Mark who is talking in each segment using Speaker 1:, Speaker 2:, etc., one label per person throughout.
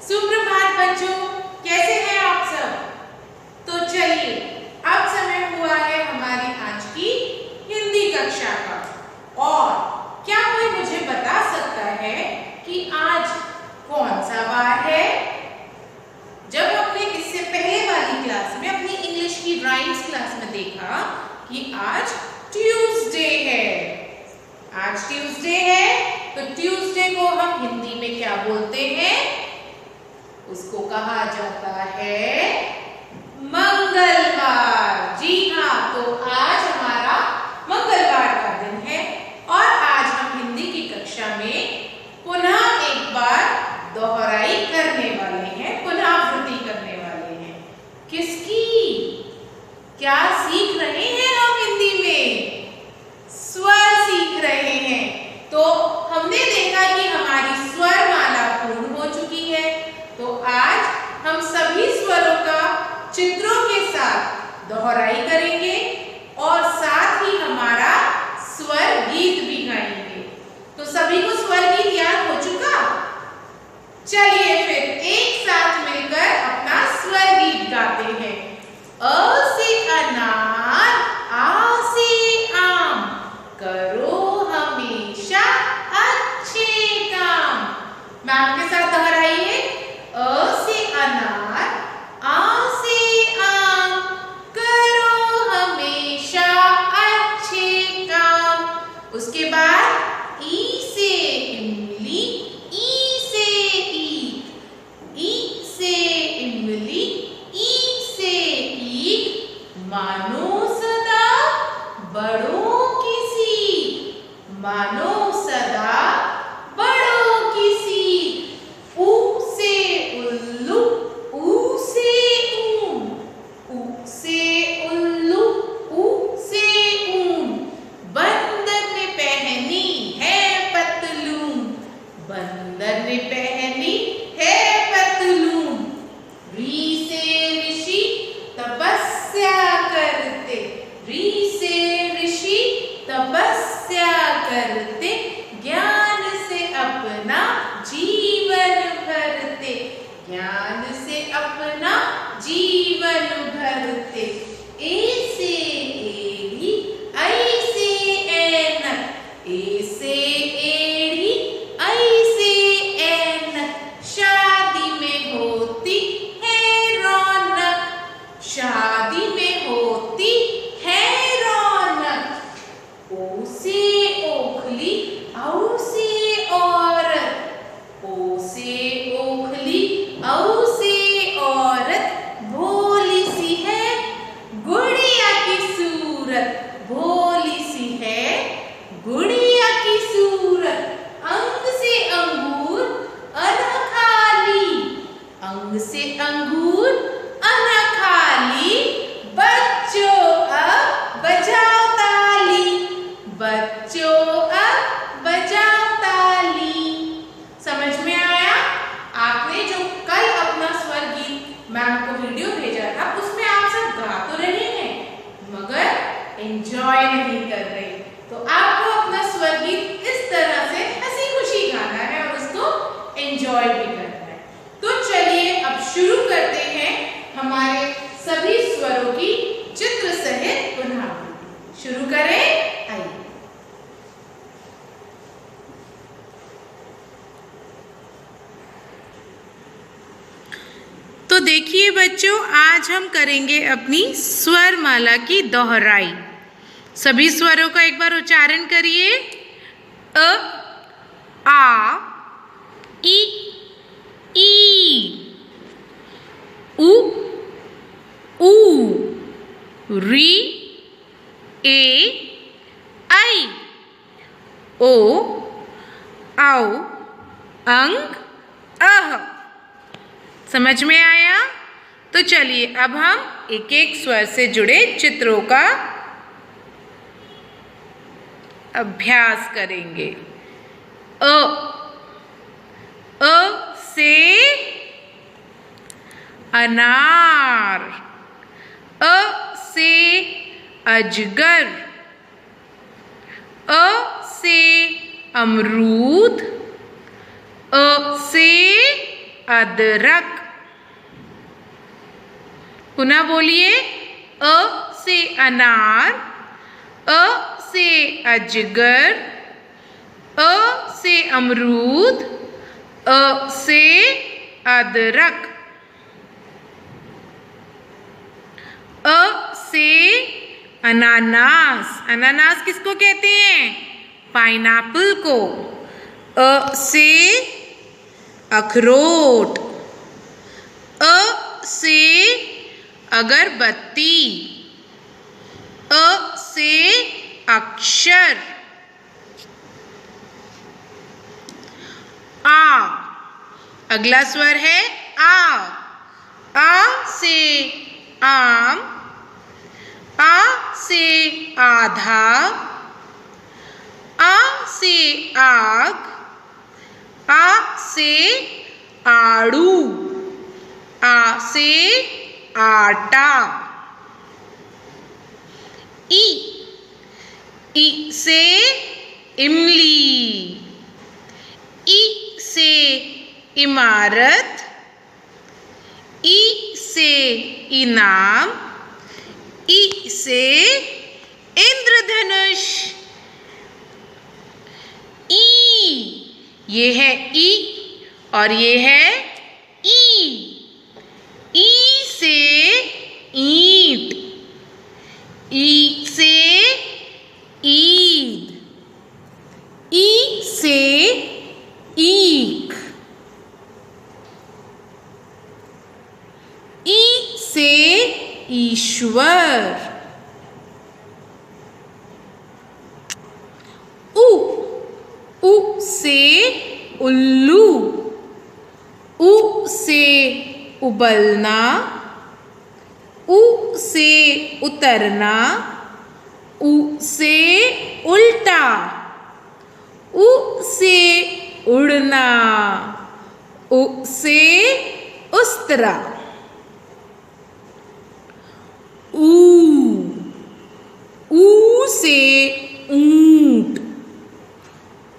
Speaker 1: सुप्रभात बच्चों, कैसे हैं आप सब? तो चलिए, अब समय हुआ है हमारी आज की हिंदी कक्षा का। और क्या कोई मुझे बता सकता है कि आज कौन सा वार है? जब हमने इससे पहले वाली क्लास में अपनी इंग्लिश की राइम्स क्लास में देखा कि आज ट्यूसडे है। आज ट्यूसडे है, तो ट्यूसडे को हम हिंदी में क्या बोलते हैं? उसको कहा जाता है मंगलवार। जी हाँ, तो आज हमारा मंगलवार का दिन है और आज हम हिंदी की कक्षा में पुनः एक बार दोहराई करने वाले हैं, पुनरावृत्ति करने वाले हैं। किसकी? क्या सीख रहे हैं हम हिंदी में? स्वर सीख रहे हैं। तो हमने देखा कि हमारी स्वर माला पूर्ण हो चुकी है, तो आज हम सभी स्वरों का चित्रों के साथ दोहराई करेंगे और साथ ही हमारा स्वर गीत भी गाएंगे। तो सभी को स्वर गीत याद हो चुका? चलिए फिर एक साथ मिलकर अपना स्वर गीत गाते हैं। अ से अनार, आ से आम, करो हमेशा अच्छे काम। मैं आपके साथ दोहराइए। अ से अनार, आ से आम, करो हमेशा अच्छे काम। उसके बाद ई से इमली, ई से ईख, ई से इमली, ई से ईख, मानो सदा बड़ों की सीख, मानो सदा बड़ों की सीख। ऊ से उल्लू, ऊ से ऊन, ऊ से उल्लू, ऊ से ऊन, बंदर ने पहनी है पतलून, बंदर ने पहनी है पतलून। री से ऋषि तपस्या करते, री से ऋषि तपस्या करते, ज्ञान से अपना जीवन भरते, ज्ञान से अपना जीवन भरते। ए से एड़ी, ऐ से ऐनक, ए से एड़ी, ऐ से ऐनक, शादी में होती है रौनक, शादी में होती है रौनक। ओ से ओखली, औ से औरत, ओ से ओखली, औ से औरत, भोली सी है गुड़िया की सूरत, भोली सी है गुड़िया की सूरत। अंग से अंगूर, अनखाली, अंग से अंगूर, अनखाली, बच्चों अब बजाओ ताली, बच्चों अब बजाओ ताली। समझ में आया? आपने जो कल अपना स्वर गीत मैम को वीडियो भेजा था, उसमें आप सब गा तो रहे हैं मगर एंजॉय नहीं कर रहे। तो आपको अपना स्वर गीत इस तरह से हंसी खुशी गाना है और उसको एंजॉय भी करना है। तो चलिए अब शुरू करते हैं हमारे सभी स्वरों की चित्र सहित पुनरावृत्ति। शुरू करें, आइए। तो देखिए बच्चों, आज हम करेंगे अपनी स्वर माला की दोहराई। सभी स्वरों का एक बार उच्चारण करिए। अ, आ, ई, ई, उ, ऊ, री, ए, आई, ओ, औ, अंग, अह। समझ में आया? तो चलिए अब हम एक एक स्वर से जुड़े चित्रों का अभ्यास करेंगे। अ, अ से अनार, अ से अजगर, अ से अमरूद, अ से अदरक। पुनः बोलिए, अ से अनार, अ से अजगर, अ से अमरूद, अ से अदरक। अ से अनानास। अनानास किसको कहते हैं? पाइनएप्पल को। अ से अखरोट, अ से अगरबत्ती, अ से अक्षर। आ, अगला स्वर है आ। आ से आम, आ से आधा, आ से आग, आ से आड़ू, आ से आटा। ई, ई से इमली, ई से इमारत, ई से इनाम, ई से इंद्रधनुष। ई, ये है ई और ये है ई। ई से ईंट, ई से ईद, ई से ईख, ई से ईश्वर। उ, उ से उल्लू, उ से उबलना, उ से उतरना, उ से उल्टा, उ से उड़ना, उ से उस्तरा। ऊ से ऊंट,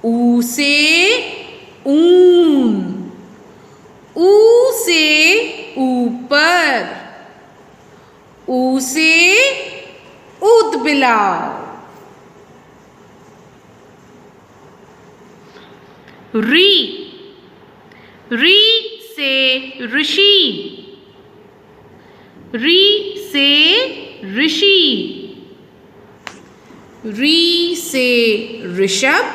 Speaker 1: ऊ से ऊन, ऊ से ऊपर, ऊ से ऊदबिलाव। री, री से ऋषि, री से ऋषि, री से ऋषभ,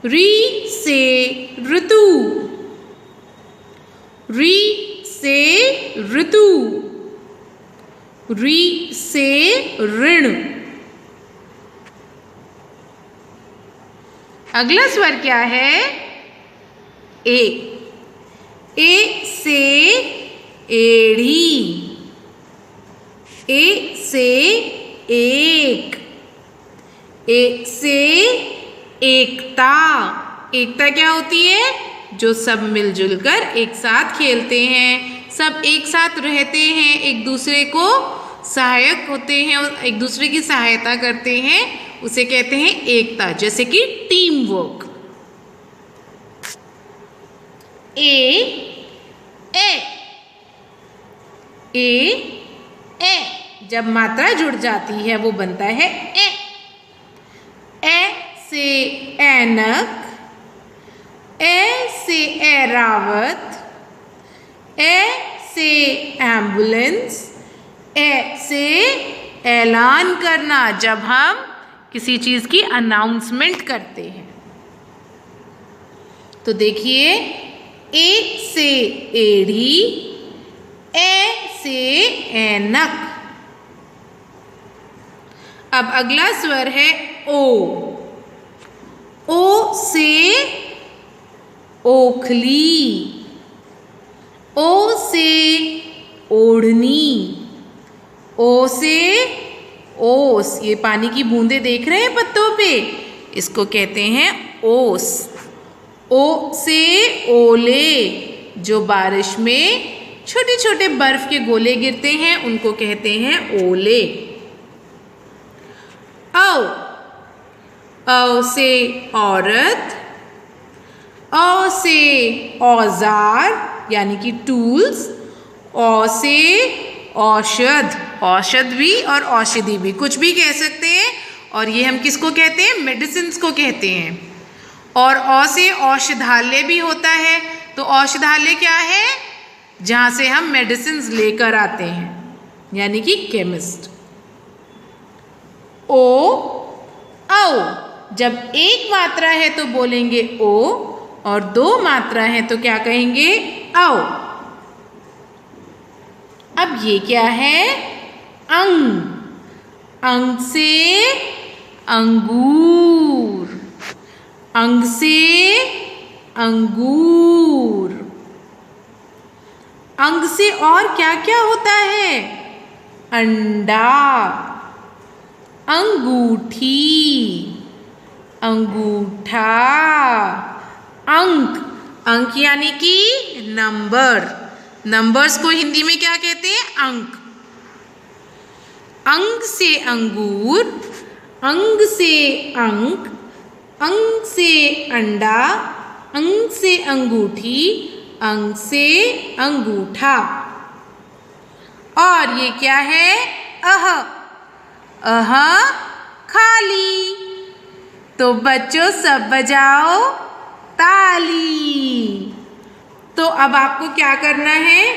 Speaker 1: री से ऋतु, री से ऋतु, री से ऋण। अगला स्वर क्या है? ए। ए से एड़ी, ए से एक, ए से एकता। एकता क्या होती है? जो सब मिलजुल कर एक साथ खेलते हैं, सब एक साथ रहते हैं, एक दूसरे को सहायक होते हैं और एक दूसरे की सहायता करते हैं, उसे कहते हैं एकता। जैसे कि टीम वर्क। ए जब मात्रा जुड़ जाती है वो बनता है ए से ऐनक, ए से ऐरावत, ए से एम्बुलेंस, ए से ऐलान करना, जब हम किसी चीज़ की अनाउंसमेंट करते हैं। तो देखिए, ए से एड़ी, ए से ऐनक। अब अगला स्वर है ओ। ओ से ओखली, ओ से ओढ़नी, ओ से ओस। ये पानी की बूंदे देख रहे हैं पत्तों पे, इसको कहते हैं ओस। ओ से ओले, जो बारिश में छोटे छोटे बर्फ के गोले गिरते हैं उनको कहते हैं ओले। औ, औ से औरत, औ से औजार यानी कि टूल्स, औ से औषध, औषध भी और औषधि भी, कुछ भी कह सकते हैं। और ये हम किसको कहते हैं? मेडिसिन्स को कहते हैं। और औ से औषधालय भी होता है। तो औषधालय क्या है? जहाँ से हम मेडिसिन्स लेकर आते हैं, यानी कि केमिस्ट। ओ औ, जब एक मात्रा है तो बोलेंगे ओ, और दो मात्रा है तो क्या कहेंगे? औ। अब ये क्या है? अंग, अंग से अंगूर, अंग से अंगूर। अंग से और क्या क्या होता है? अंडा, अंगूठी, अंगूठा, अंक, अंक यानी कि नंबर, नंबर्स को हिंदी में क्या कहते हैं? अंक। अंग से अंगूर, अंग से अंक, अंग से अंडा, अंग से अंगूठी, अंग से अंगूठा। और ये क्या है? अह, अह खाली। तो बच्चों सब बजाओ ताली। तो अब आपको क्या करना है?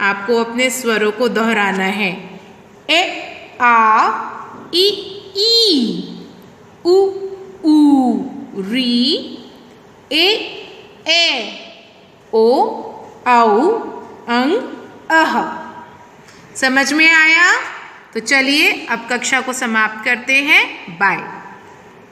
Speaker 1: आपको अपने स्वरों को दोहराना है। ए आ ई ई, उ ऊ री, ए ओ औ अंग अह। समझ में आया? तो चलिए अब कक्षा को समाप्त करते हैं। बाय।